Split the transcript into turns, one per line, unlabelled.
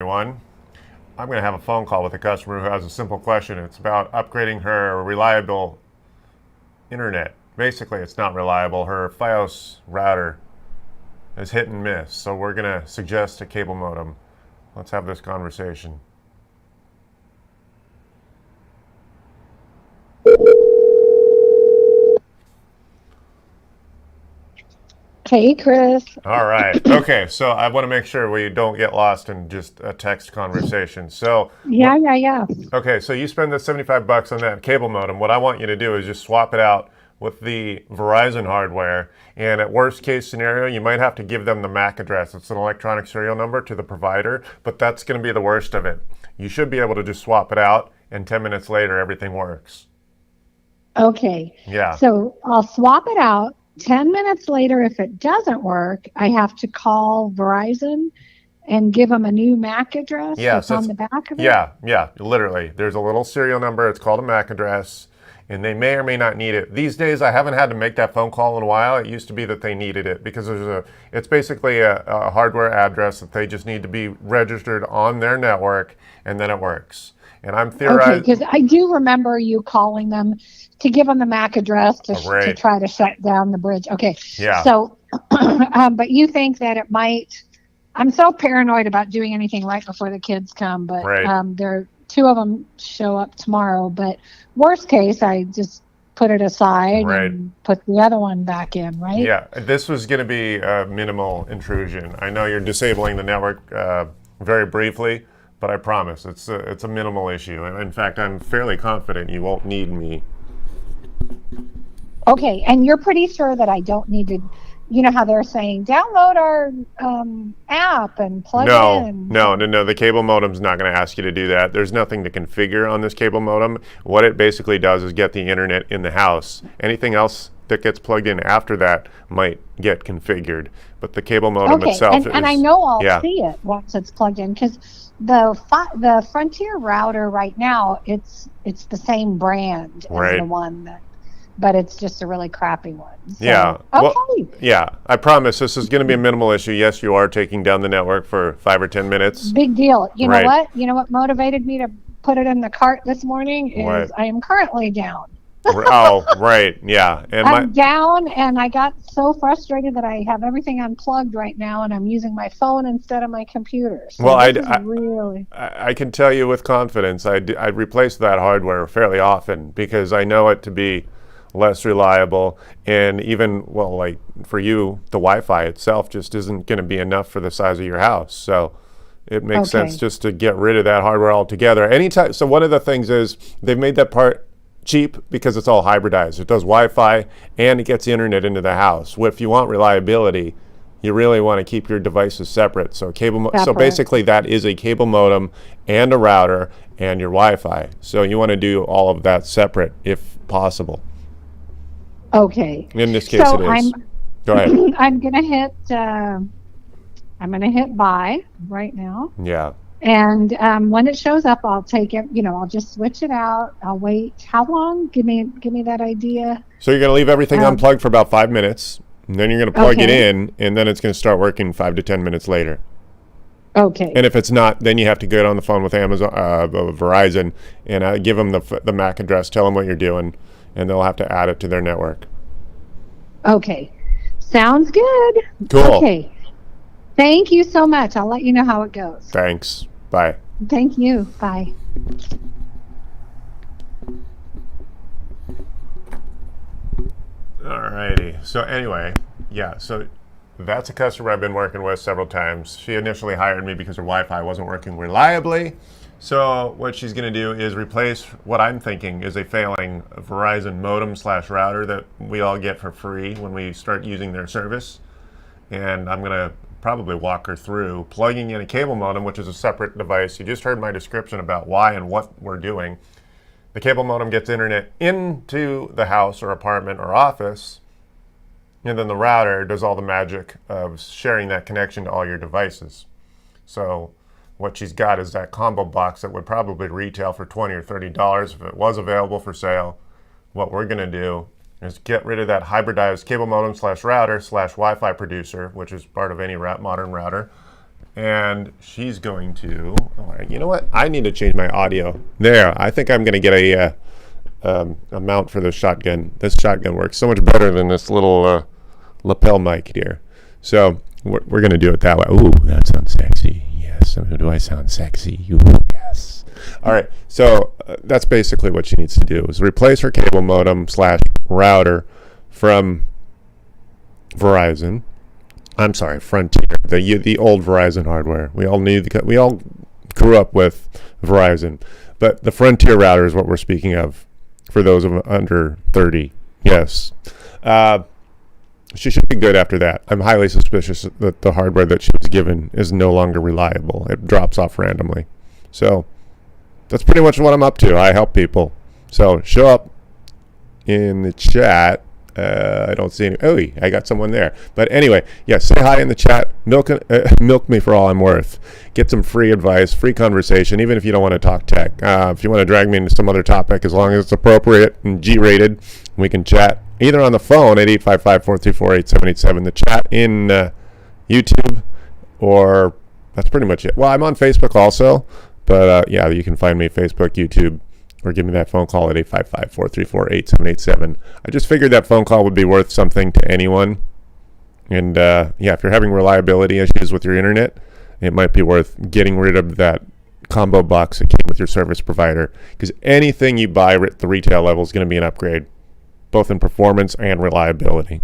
Everyone. I'm going to have a phone call with a customer who has a simple question. It's about upgrading her reliable internet. Basically, it's not reliable. Her Fios router is hit and miss, so we're going to suggest a cable modem. Let's have this conversation.
Hey, Chris.
All right. Okay, so I want to make sure we don't get lost in just a text conversation. So,
Yeah.
okay, so you spend the $75 on that cable modem. What I want you to do is just swap it out with the Verizon hardware. And at worst case scenario, you might have to give them the MAC address. It's an electronic serial number to the provider, but that's going to be the worst of it. You should be able to just swap it out, and 10 minutes later, everything works.
Okay.
Yeah.
So I'll swap it out. 10 minutes later, if it doesn't work, I have to call Verizon and give them a new MAC address that's on the back of it?
Yeah, literally. There's a little serial number. It's called a MAC address, and they may or may not need it. These days, I haven't had to make that phone call in a while. It used to be that they needed it because it's basically a hardware address that they just need to be registered on their network, and then it works. And I'm theorizing.
Okay, because I do remember you calling them to give them the MAC address to try to shut down the bridge. Okay.
Yeah.
So, but you think that it might. I'm so paranoid about doing anything right before the kids come, but there two of them show up tomorrow. But worst case, I just put it aside and put the other one back in, right?
Yeah, this was going to be a minimal intrusion. I know you're disabling the network very briefly, but I promise it's a minimal issue. In fact, I'm fairly confident you won't need me.
Okay, and you're pretty sure that I don't need to. You know how they're saying download our app and plug in.
No. The cable modem's not going to ask you to do that. There's nothing to configure on this cable modem. What it basically does is get the internet in the house. Anything else that gets plugged in after that might get configured. But the cable modem itself
and I know I'll see it once it's plugged in because the Frontier router right now it's the same brand as the one that. But it's just a really crappy one. So,
yeah.
Okay.
Well, yeah. I promise this is going to be a minimal issue. Yes, you are taking down the network for 5 or 10 minutes.
Big deal. You know what? You know what motivated me to put it in the cart this morning is I am currently down.
Oh, right. Yeah.
And I'm down, and I got so frustrated that I have everything unplugged right now, and I'm using my phone instead of my computer. So
well, I can tell you with confidence, I replace that hardware fairly often because I know it to be less reliable, and even like for you, the Wi-Fi itself just isn't going to be enough for the size of your house. So it makes sense just to get rid of that hardware altogether. Anytime. So one of the things is they've made that part cheap because it's all hybridized. It does Wi-Fi and it gets the internet into the house. If you want reliability, you really want to keep your devices separate. So so basically that is a cable modem and a router and your Wi-Fi. So you want to do all of that separate if possible.
Okay.
In this case, it is. Go ahead.
I'm gonna hit buy right now.
Yeah.
And when it shows up, I'll take it. I'll just switch it out. I'll wait. How long? Give me that idea.
So you're gonna leave everything unplugged for about 5 minutes, and then you're gonna plug it in, and then it's gonna start working 5 to 10 minutes later.
Okay.
And if it's not, then you have to get on the phone with Verizon, and give them the MAC address. Tell them what you're doing. And they'll have to add it to their network.
Okay. Sounds good.
Cool.
Okay. Thank you so much. I'll let you know how it goes.
Thanks. Bye.
Thank you. Bye.
All righty. So anyway, so that's a customer I've been working with several times. She initially hired me because her Wi-Fi wasn't working reliably. So what she's going to do is replace what I'm thinking is a failing Verizon modem/router that we all get for free when we start using their service. And I'm going to probably walk her through plugging in a cable modem, which is a separate device. You just heard my description about why and what we're doing. The cable modem gets internet into the house or apartment or office, and then the router does all the magic of sharing that connection to all your devices. So what she's got is that combo box that would probably retail for $20 or $30 if it was available for sale. What we're going to do is get rid of that hybridized cable modem/router/Wi-Fi producer, which is part of any modern router, and she's going to. All right, you know what? I need to change my audio. There, I think I'm going to get a mount for the shotgun. This shotgun works so much better than this little lapel mic here. So we're going to do it that way. Ooh, that sounds sexy. Yes. Do I sound sexy? Ooh, yes. All right. So that's basically what she needs to do is replace her cable modem / router from Verizon. I'm sorry, Frontier, the old Verizon hardware. We all grew up with Verizon, but the Frontier router is what we're speaking of for those of under 30. Yes. She should be good after that. I'm highly suspicious that the hardware that she was given is no longer reliable. It drops off randomly. So that's pretty much what I'm up to. I help people. So show up in the chat. I don't see any. Oh, I got someone there. But anyway, yeah, say hi in the chat. Milk me for all I'm worth. Get some free advice, free conversation, even if you don't want to talk tech. If you want to drag me into some other topic, as long as it's appropriate and G-rated, we can chat either on the phone at 855-434-8787, the chat in YouTube, or that's pretty much it. Well, I'm on Facebook also, but yeah, you can find me Facebook, YouTube, or give me that phone call at 855-434-8787. I just figured that phone call would be worth something to anyone. And yeah, if you're having reliability issues with your internet, it might be worth getting rid of that combo box that came with your service provider. Because anything you buy at the retail level is going to be an upgrade, both in performance and reliability.